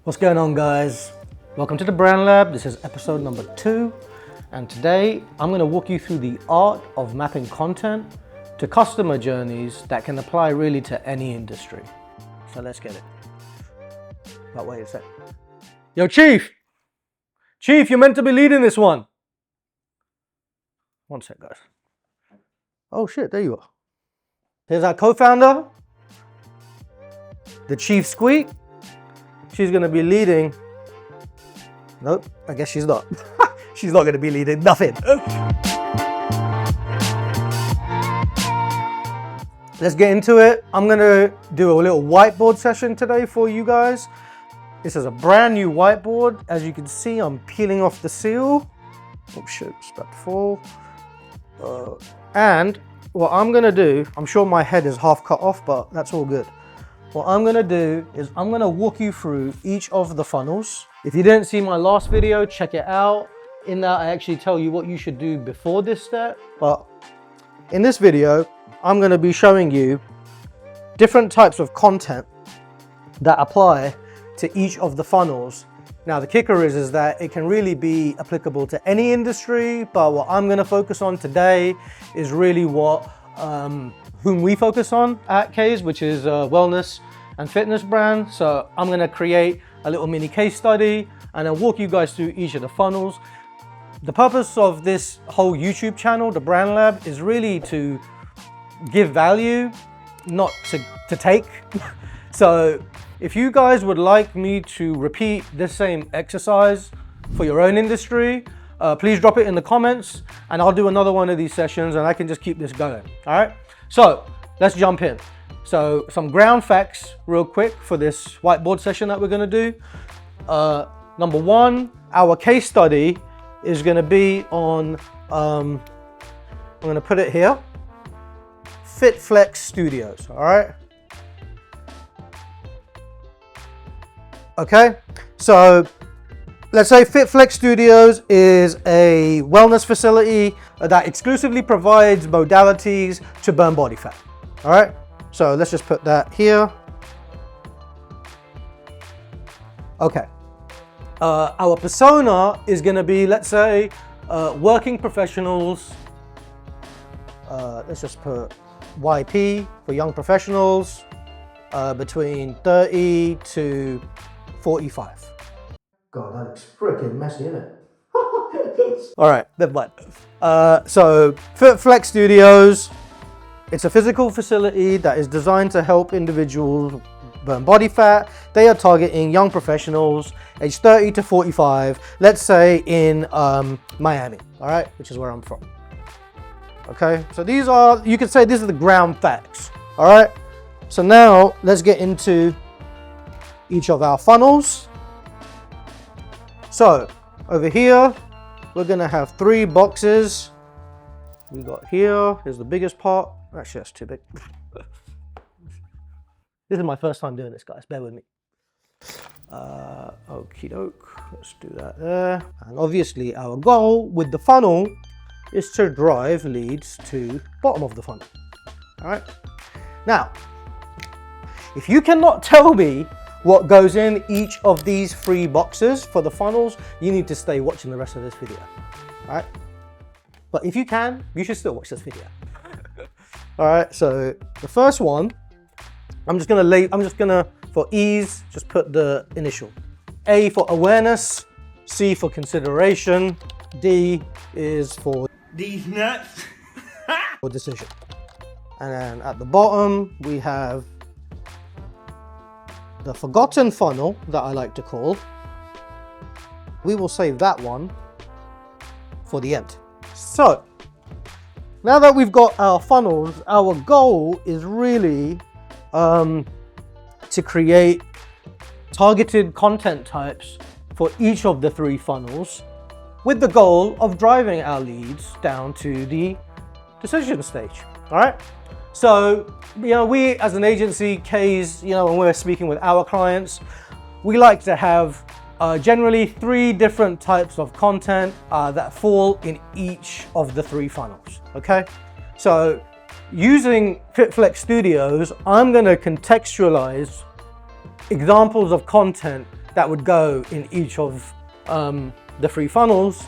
What's going on, guys? Welcome to the Brand Lab. This is episode number 2, and today I'm going to walk you through the art of mapping content to customer journeys that can apply really to any industry. So let's get it. But wait a sec. Yo, Chief! Chief, you're meant to be leading this one. One sec, guys. Oh shit, there you are. Here's our co-founder, the Chief Squeak. She's going to be leading. Nope, I guess she's not. She's not going to be leading nothing. Let's get into it. I'm going to do a little whiteboard session today for you guys. This is a brand new whiteboard. As you can see, I'm peeling off the seal. Oh shit, it's about to fall. And what I'm going to do, I'm sure my head is half cut off, but that's all good. What I'm going to do is I'm going to walk you through each of the funnels. If you didn't see my last video, check it out. In that, I actually tell you what you should do before this step. But in this video, I'm going to be showing you different types of content that apply to each of the funnels. Now, the kicker is that it can really be applicable to any industry, but what I'm going to focus on today is really what whom we focus on at K's, which is a wellness and fitness brand. So I'm going to create a little mini case study and then walk you guys through each of the funnels. The purpose of this whole YouTube channel, the Brand Lab, is really to give value, not to take. So if you guys would like me to repeat this same exercise for your own industry, please drop it in the comments and I'll do another one of these sessions and I can just keep this going. All right, so let's jump in. So some ground facts real quick for this whiteboard session that we're going to do. Number one, our case study is going to be on, I'm going to put it here, FitFlex Studios. All right. Okay, so let's say FitFlex Studios is a wellness facility that exclusively provides modalities to burn body fat. All right, so let's just put that here. Okay, our persona is going to be, let's say, working professionals. Let's just put YP for young professionals between 30 to 45. God, that looks freaking messy, isn't it? All right, never mind. So FitFlex Studios, it's a physical facility that is designed to help individuals burn body fat. They are targeting young professionals aged 30 to 45, let's say in Miami, all right, which is where I'm from. Okay, so these are, you could say these are the ground facts, all right? So now let's get into each of our funnels. So over here, we're gonna have 3 boxes. We got here's the biggest part. Actually, that's too big. This is my first time doing this, guys, bear with me. Okie doke, let's do that there. And obviously our goal with the funnel is to drive leads to bottom of the funnel, all right? Now, if you cannot tell me what goes in each of these 3 boxes for the funnels, you need to stay watching the rest of this video, all right? But if you can, you should still watch this video. All right, so the first one, I'm just gonna, for ease, just put the initial. A for awareness, C for consideration, D is for these nuts. for decision. And then at the bottom, we have the forgotten funnel that I like to call. We will save that one for the end. So now that we've got our funnels, our goal is really to create targeted content types for each of the 3 funnels with the goal of driving our leads down to the decision stage, all right? So, you know, we as an agency, K's, you know, when we're speaking with our clients, we like to have generally 3 different types of content that fall in each of the 3 funnels, okay? So using FitFlex Studios, I'm going to contextualize examples of content that would go in each of the 3 funnels.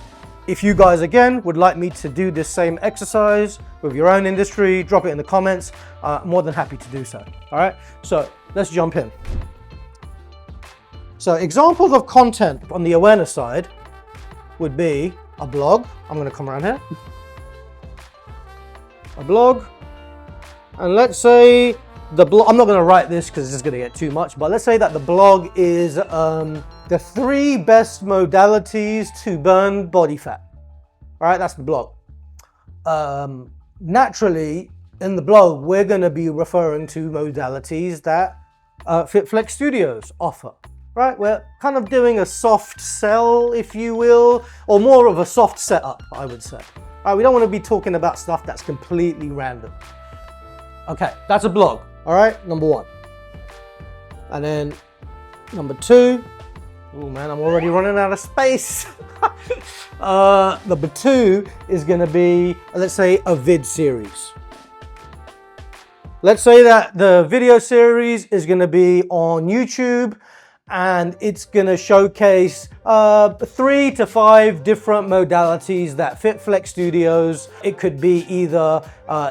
If you guys, again, would like me to do this same exercise with your own industry, drop it in the comments. More than happy to do so. All right, so let's jump in. So examples of content on the awareness side would be a blog. I'm going to come around here. A blog. And let's say the blog, I'm not going to write this because this is going to get too much, but let's say that the blog is the 3 best modalities to burn body fat. All right, that's the blog. Naturally, in the blog, we're going to be referring to modalities that FitFlex Studios offer. Right, we're kind of doing a soft sell, if you will, or more of a soft setup, I would say. All right, we don't want to be talking about stuff that's completely random. Okay, that's a blog. All right, number 1. And then number 2. Oh man, I'm already running out of space. Number 2 is going to be, let's say, a vid series. Let's say that the video series is going to be on YouTube, and it's going to showcase 3 to 5 different modalities that FitFlex Studios. It could be either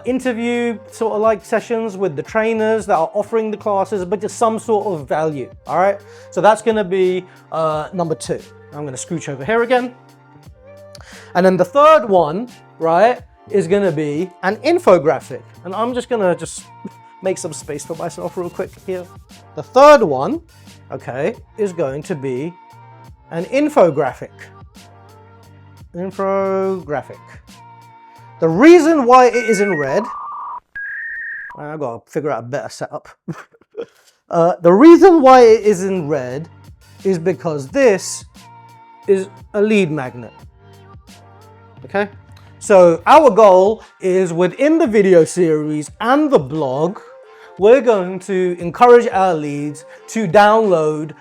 interview sort of like sessions with the trainers that are offering the classes, but just some sort of value. All right, so that's going to be number 2. I'm going to scooch over here again. And then the third one, right, is going to be an infographic. And I'm just going to make some space for myself real quick here. The third one, okay, is going to be an infographic. Infographic. The reason why it is in red, I've got to figure out a better setup. The reason why it is in red is because this is a lead magnet. Okay, so our goal is within the video series and the blog, we're going to encourage our leads to download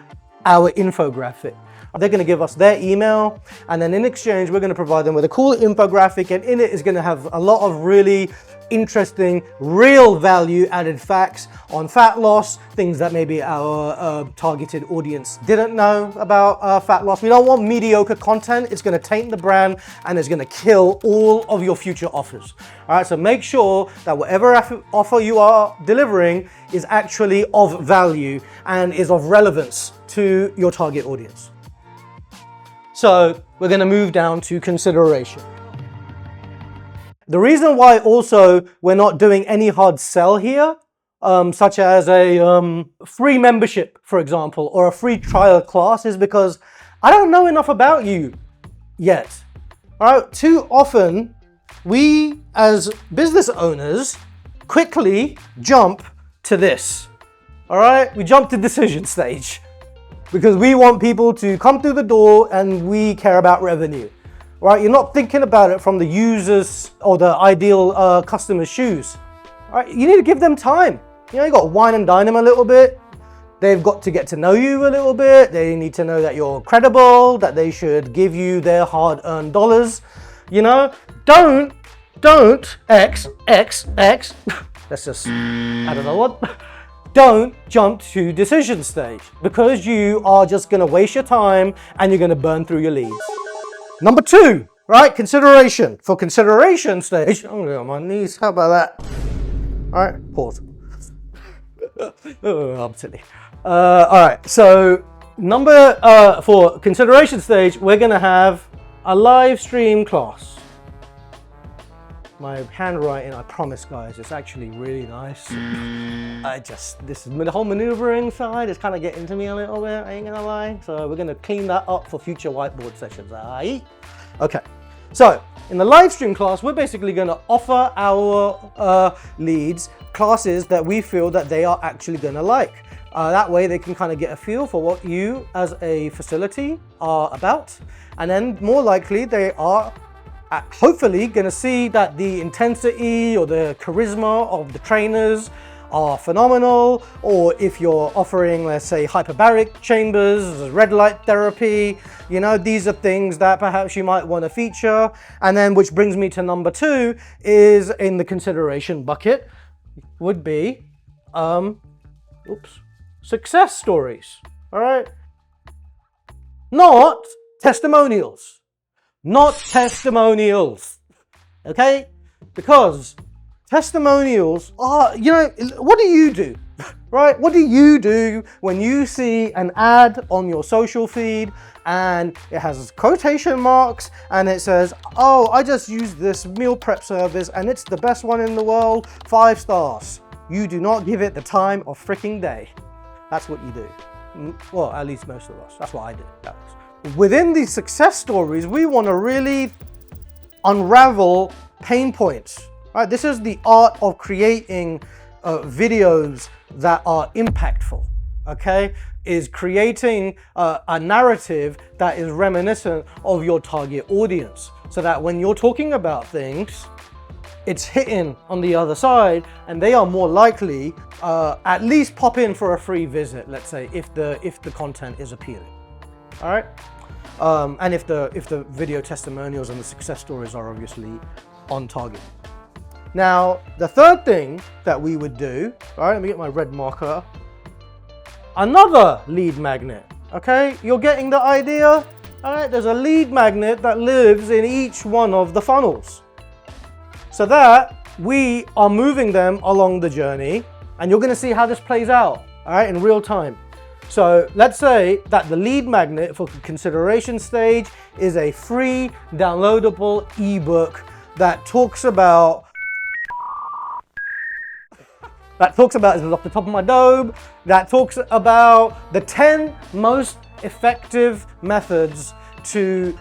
our infographic. They're going to give us their email, and then in exchange, we're going to provide them with a cool infographic, and in it is going to have a lot of really interesting, real value added facts on fat loss, things that maybe our targeted audience didn't know about fat loss. We don't want mediocre content. It's going to taint the brand and it's going to kill all of your future offers. All right, so make sure that whatever offer you are delivering is actually of value and is of relevance to your target audience. So we're going to move down to consideration. The reason why also we're not doing any hard sell here, such as a free membership, for example, or a free trial class, is because I don't know enough about you yet. All right, too often we as business owners quickly jump to this. All right, we jump to decision stage because we want people to come through the door and we care about revenue. Right, you're not thinking about it from the user's or the ideal customer's shoes. Right, you need to give them time. You know, you got to wine and dine them a little bit. They've got to get to know you a little bit. They need to know that you're credible, that they should give you their hard-earned dollars. You know, don't X. Let's just, I don't know what. Don't jump to decision stage because you are just going to waste your time and you're going to burn through your leads. Number 2, right? Consideration. For consideration stage, I'm going on my knees. How about that? All right, pause. Oh, I'm silly. All right, so for consideration stage, we're going to have a live stream class. My handwriting, I promise guys, it's actually really nice. The whole maneuvering side is kind of getting to me a little bit, I ain't gonna lie. So we're gonna clean that up for future whiteboard sessions, aight? Okay, so in the live stream class, we're basically gonna offer our leads classes that we feel that they are actually gonna like. That way they can kind of get a feel for what you as a facility are about. And then more likely they are hopefully going to see that the intensity or the charisma of the trainers are phenomenal, or if you're offering, let's say, hyperbaric chambers, red light therapy, you know, these are things that perhaps you might want to feature. And then, which brings me to number 2, is in the consideration bucket, would be, success stories, all right? not testimonials. Not testimonials. Okay? Because testimonials are, you know, what do you do? Right? What do you do when you see an ad on your social feed and it has quotation marks and it says, oh, I just used this meal prep service and it's the best one in the world, 5 stars. You do not give it the time of freaking day. That's what you do. Well, at least most of us. That's what I do. Within these success stories, we want to really unravel pain points. Right? This is the art of creating videos that are impactful, okay? Is creating a narrative that is reminiscent of your target audience, so that when you're talking about things, it's hitting on the other side and they are more likely at least pop in for a free visit, let's say, if the content is appealing. All right? And if the video testimonials and the success stories are obviously on target. Now, the third thing that we would do, all right, let me get my red marker. Another lead magnet, okay? You're getting the idea? All right, there's a lead magnet that lives in each one of the funnels, so that we are moving them along the journey, and you're gonna see how this plays out, all right, in real time. So let's say that the lead magnet for consideration stage is a free downloadable ebook that talks about, this is off the top of my dome, that talks about the 10 most effective methods to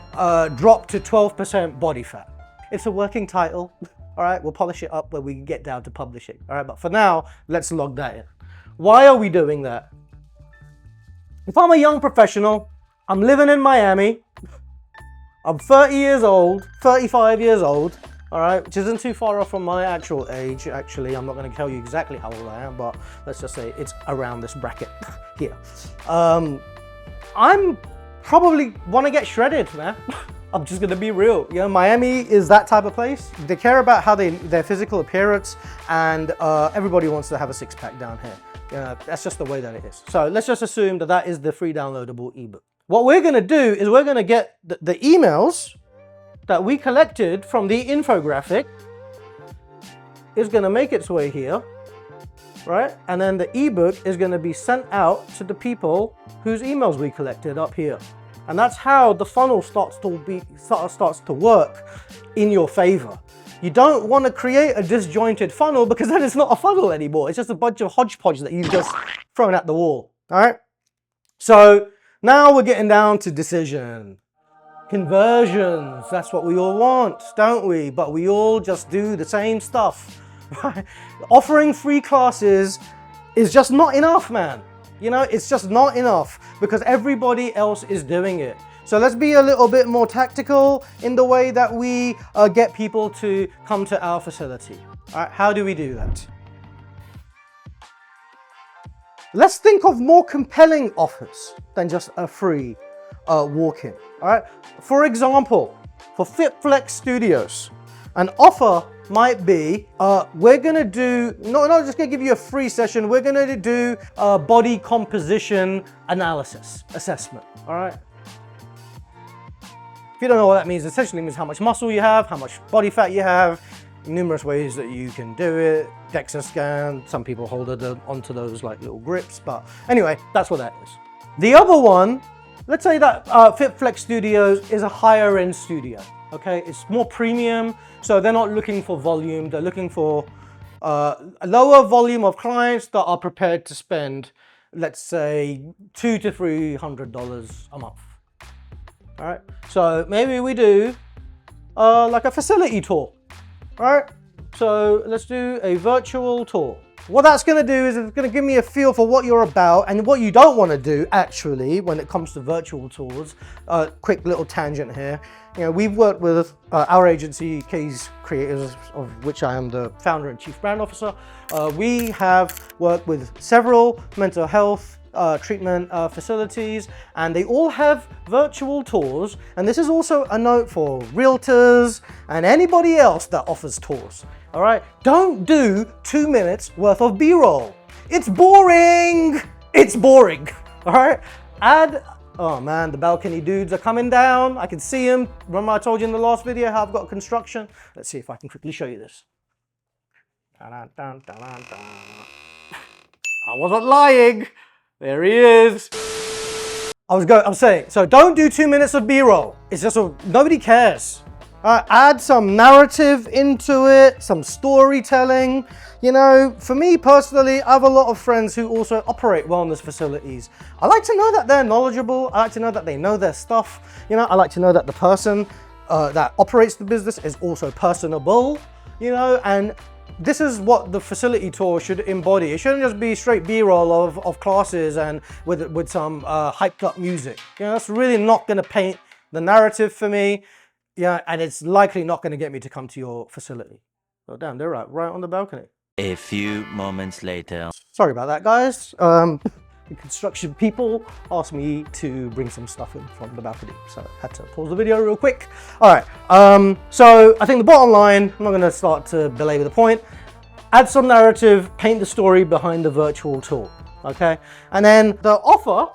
drop to 12% body fat. It's a working title, all right? We'll polish it up when we get down to publishing, all right? But for now, let's log that in. Why are we doing that? If I'm a young professional, I'm living in Miami, I'm 30 years old, 35 years old, all right, which isn't too far off from my actual age. Actually, I'm not going to tell you exactly how old I am, but let's just say it's around this bracket here. I'm probably want to get shredded, man. I'm just going to be real. You know, Miami is that type of place. They care about how their physical appearance, and everybody wants to have a six-pack down here. That's just the way that it is. So let's just assume that that is the free downloadable ebook. What we're going to do is we're going to get the emails that we collected from the infographic is going to make its way here, right? And then the ebook is going to be sent out to the people whose emails we collected up here. And that's how the funnel starts to work in your favor. You don't want to create a disjointed funnel, because then it's not a funnel anymore. It's just a bunch of hodgepodge that you've just thrown at the wall, all right? So now we're getting down to decision. Conversions, that's what we all want, don't we? But we all just do the same stuff, right? Offering free classes is just not enough, man. You know, it's just not enough because everybody else is doing it. So let's be a little bit more tactical in the way that we get people to come to our facility. All right, how do we do that? Let's think of more compelling offers than just a free walk-in. All right. For example, for FitFlex Studios, an offer might be we're gonna do not just gonna give you a free session. We're gonna do a body composition assessment. All right. If you don't know what that means, essentially means how much muscle you have, how much body fat you have, numerous ways that you can do it. DEXA scan. Some people hold it onto those like little grips, but anyway, that's what that is. The other one. Let's say that FitFlex Studios is a higher end studio, okay? It's more premium, so they're not looking for volume. They're looking for a lower volume of clients that are prepared to spend, let's say, $200 to $300 a month, all right? So maybe we do like a facility tour, all right? So let's do a virtual tour. What that's going to do is it's going to give me a feel for what you're about and what you don't want to do actually when it comes to virtual tours. Quick little tangent here. You know, we've worked with our agency, K's Creators, of which I am the founder and chief brand officer. We have worked with several mental health treatment facilities, and they all have virtual tours. And this is also a note for realtors and anybody else that offers tours. All right, don't do 2 minutes worth of B-roll. It's boring. It's boring. All right, add Oh man, the balcony dudes are coming down. I can see them. Remember I told you in the last video how I've got construction? Let's see if I can quickly show you this. I wasn't lying. There he is. I'm saying, so don't do 2 minutes of B-roll. It's just nobody cares. Add some narrative into it, some storytelling. You know, for me personally, I have a lot of friends who also operate wellness facilities. I like to know that they're knowledgeable. I like to know that they know their stuff. You know, I like to know that the person that operates the business is also personable, you know, and this is what the facility tour should embody. It shouldn't just be straight B-roll of classes and with some hyped up music. You know, that's really not gonna paint the narrative for me. Yeah, and it's likely not gonna get me to come to your facility. Oh damn, they're right on the balcony. A few moments later. Sorry about that, guys. The construction people asked me to bring some stuff in from the balcony, so I had to pause the video real quick. All right, so I think the bottom line, I'm not gonna start to belabor the point. Add some narrative, paint the story behind the virtual tour, okay? And then the offer,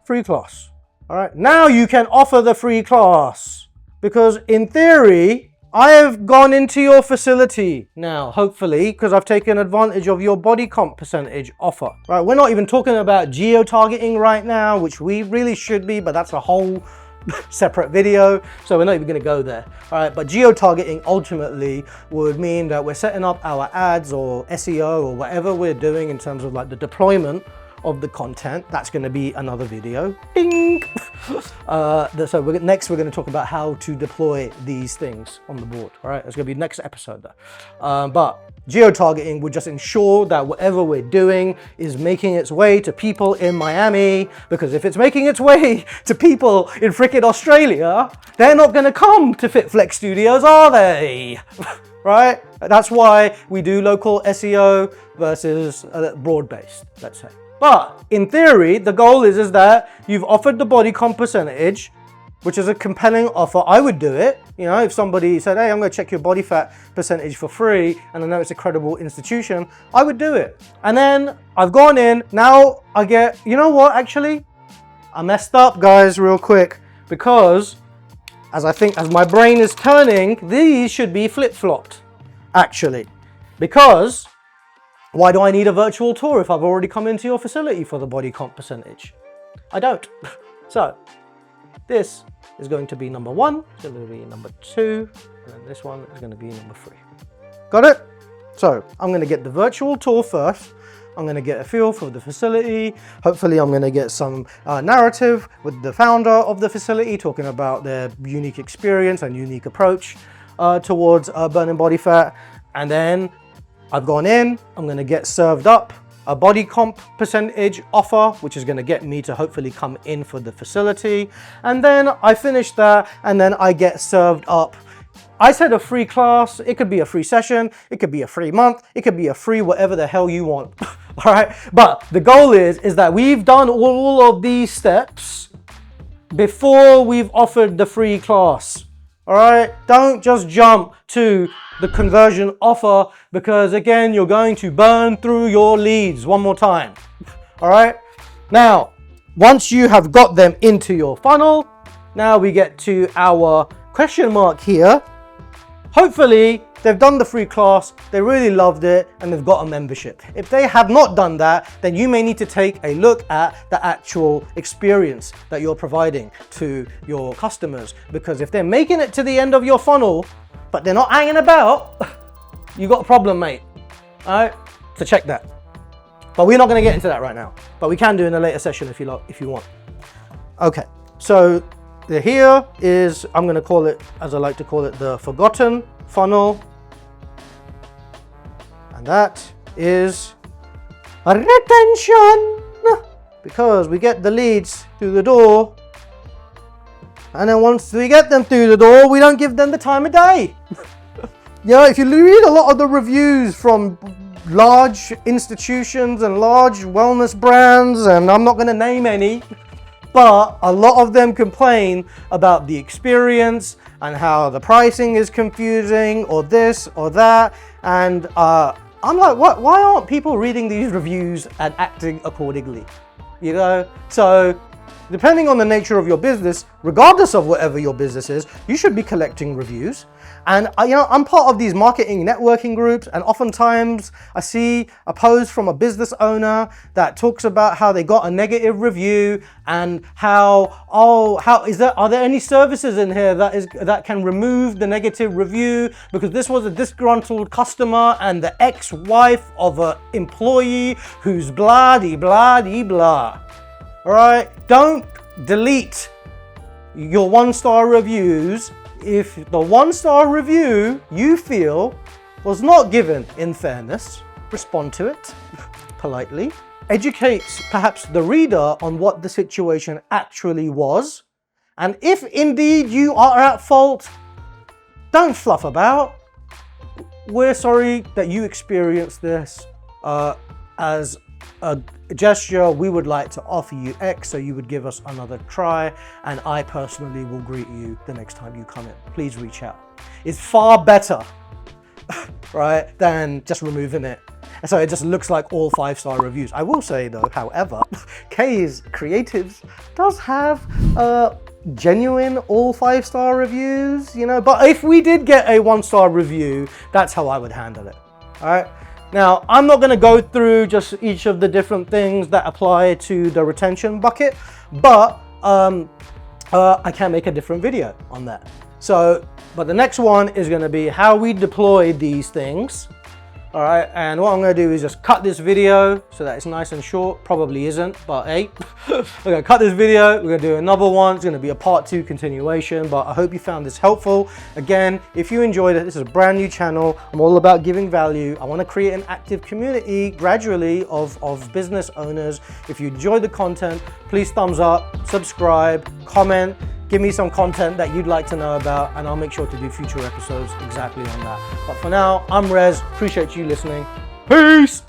free class. All right, now you can offer the free class because in theory, I have gone into your facility now, hopefully, because I've taken advantage of your body comp percentage offer. Right, we're not even talking about geotargeting right now, which we really should be, but that's a whole separate video, so we're not even going to go there. All right, but geotargeting ultimately would mean that we're setting up our ads or SEO or whatever we're doing in terms of like the deployment of the content. That's going to be another video. Ding! So next we're going to talk about how to deploy these things on the board. All right, it's going to be next episode though. But geotargeting would just ensure that whatever we're doing is making its way to people in Miami, because if it's making its way to people in frickin' Australia, they're not going to come to FitFlex Studios, are they? Right? That's why we do local SEO versus broad-based, let's say. But in theory, the goal is that you've offered the body comp percentage, which is a compelling offer. I would do it. You know, if somebody said, hey, I'm going to check your body fat percentage for free, and I know it's a credible institution, I would do it. And then I've gone in, now I get, you know what, actually, I messed up, guys, real quick, because as my brain is turning, these should be flip-flopped, actually, because why do I need a virtual tour if I've already come into your facility for the body comp percentage? I don't. So this is going to be number 1, it's going to be number 2, and then this one is going to be number 3. Got it? So I'm going to get the virtual tour first. I'm going to get a feel for the facility. Hopefully I'm going to get some narrative with the founder of the facility talking about their unique experience and unique approach towards burning body fat. And then I've gone in, I'm going to get served up a body comp percentage offer, which is going to get me to hopefully come in for the facility. And then I finish that, and then I get served up. I said a free class, it could be a free session, it could be a free month, it could be a free whatever the hell you want. All right, but the goal is that we've done all of these steps before we've offered the free class. All right, don't just jump to the conversion offer, because again, you're going to burn through your leads one more time. All right, now, once you have got them into your funnel, now we get to our question mark here. Hopefully, they've done the free class, they really loved it, and they've got a membership. If they have not done that, then you may need to take a look at the actual experience that you're providing to your customers. Because if they're making it to the end of your funnel, but they're not hanging about, you got a problem, mate. All right, so check that. But we're not going to get into that right now, but we can do in a later session if you want. Okay, so here is, I'm going to call it, as I like to call it, the Forgotten Funnel. And that is retention, because we get the leads through the door, and then once we get them through the door, we don't give them the time of day. You know, if you read a lot of the reviews from large institutions and large wellness brands, and I'm not going to name any, but a lot of them complain about the experience and how the pricing is confusing, or this or that. And I'm like, what? Why aren't people reading these reviews and acting accordingly? You know, so Depending on the nature of your business, regardless of whatever your business is, you should be collecting reviews. And I'm part of these marketing networking groups, and oftentimes I see a post from a business owner that talks about how they got a negative review and are there any services in here that can remove the negative review because this was a disgruntled customer and the ex-wife of an employee who's blah-de-blah-de-blah. All right, don't delete your 1-star reviews if the 1-star review you feel was not given in fairness. Respond to it politely. Educate perhaps the reader on what the situation actually was. And if indeed you are at fault, don't fluff about. We're sorry that you experienced this as a gesture. We would like to offer you X so you would give us another try, and I personally will greet you the next time you come in. Please reach out. It's far better, right, than just removing it. And so it just looks like all 5-star reviews. I will say though, however, K's Creatives does have genuine all 5-star reviews, but if we did get a 1-star review, that's how I would handle it. All right. Now, I'm not going to go through just each of the different things that apply to the retention bucket, but I can make a different video on that. But the next one is going to be how we deploy these things. All right, and what I'm going to do is just cut this video so that it's nice and short. Probably isn't, but hey, we're going to cut this video. We're going to do another one. It's going to be a part 2 continuation, but I hope you found this helpful. Again, if you enjoyed it, this is a brand new channel. I'm all about giving value. I want to create an active community gradually of business owners. If you enjoyed the content, please thumbs up, subscribe, comment. Give me some content that you'd like to know about, and I'll make sure to do future episodes exactly on that. But for now, I'm Rez. Appreciate you listening. Peace!